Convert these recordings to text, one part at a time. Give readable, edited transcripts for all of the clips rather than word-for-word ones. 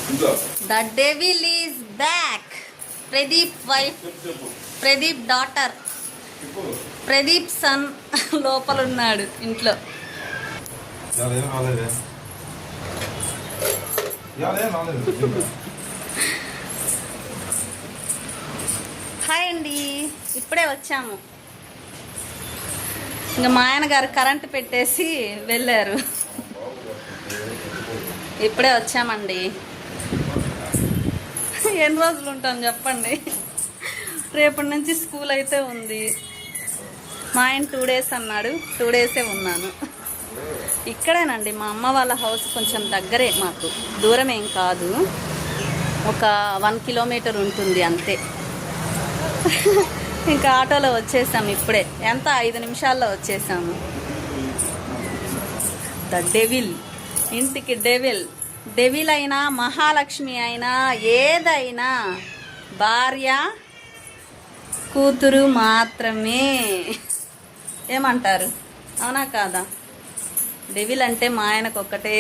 The devil is back. Pradeep wife, Pradeep daughter, Pradeep son లోపల ఉన్నాడు ఇంట్లో. Hi అండి, ఇప్పుడే వచ్చాము. ఇంకా మా ఆయన గారు కరెంటు పెట్టేసి వెళ్ళారు. ఇప్పుడే వచ్చామండి. ఎన్ని రోజులు ఉంటాం చెప్పండి. రేపటి నుంచి స్కూల్ అయితే ఉంది. మా ఆయన 2 days అన్నాడు, 2 days ఉన్నాను. ఇక్కడేనండి, మా అమ్మ వాళ్ళ హౌస్ కొంచెం దగ్గరే, మాకు దూరం ఏం కాదు, ఒక 1 kilometer ఉంటుంది అంతే. ఇంకా ఆటోలో వచ్చేసాము ఇప్పుడే, ఎంత 5 నిమిషాల్లో వచ్చేసాము. ద డెవిల్, ఇంటికి డెవిల్. డెవిల్ అయినా మహాలక్ష్మి అయినా ఏదైనా భార్య కూతురు మాత్రమే. ఏమంటారు, అవునా కాదా? డెవిల్ అంటే మా ఆయనకు ఒక్కటే,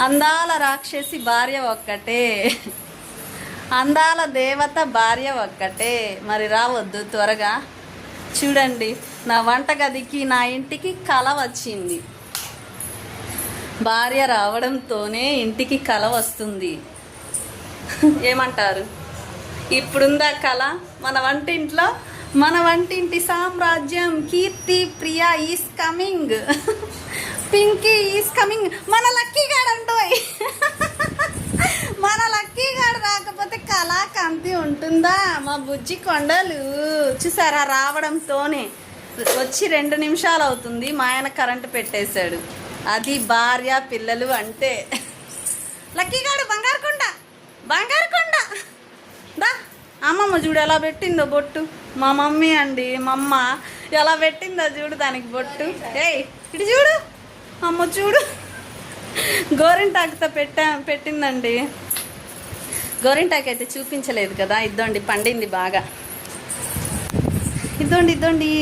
అందాల రాక్షసి భార్య ఒక్కటే, అందాల దేవత భార్య ఒక్కటే. మరి రావద్దు త్వరగా. చూడండి, నా వంటగదికి నా ఇంటికి కల వచ్చింది. భార్య రావడంతోనే ఇంటికి కల వస్తుంది. ఏమంటారు? ఇప్పుడుందా కల మన వంటింట్లో? మన వంటింటి సామ్రాజ్యం. Keerthi Priya is coming, Pinky is coming. మన లక్కీ గాడు అంటోయ్, మన లక్కీ గాడు రాకపోతే కళాకాంతి ఉంటుందా? మా బుజ్జి కొండలు చూసారా, రావడంతోనే వచ్చి 2 నిమిషాలు అవుతుంది. మా ఆయన కరెంటు పెట్టేశాడు. అది భార్య పిల్లలు అంటే. లక్కీ గాడు బంగారు కొండ, బంగారు కొండ. దా, అమ్మమ్మ చూడు ఎలా పెట్టిందో బొట్టు. మా మమ్మీ అండి, మా అమ్మ ఎలా పెట్టిందో చూడు దానికి బొట్టు. ఏయ్ ఇటు చూడు, అమ్మ చూడు, గోరింటాకుతో పెట్టిందండి. గోరింటాకు అయితే చూపించలేదు కదా. ఇద్దండి, పండింది బాగా. ఇద్దండి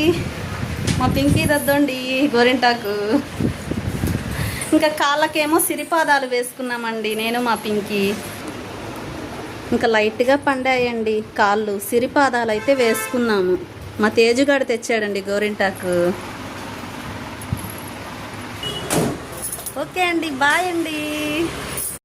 మా పింకీ దద్దండి గోరింటాకు. ఇంకా కాళ్ళకేమో సిరిపాదాలు వేసుకున్నామండి నేను మా పింకీ. ఇంకా లైట్గా పండాయండి కాళ్ళు, సిరిపాదాలు అయితే వేసుకున్నాము. మా తేజుగాడు తెచ్చాడండి గోరింటాకు. ఓకే అండి, బాయ్ అండి.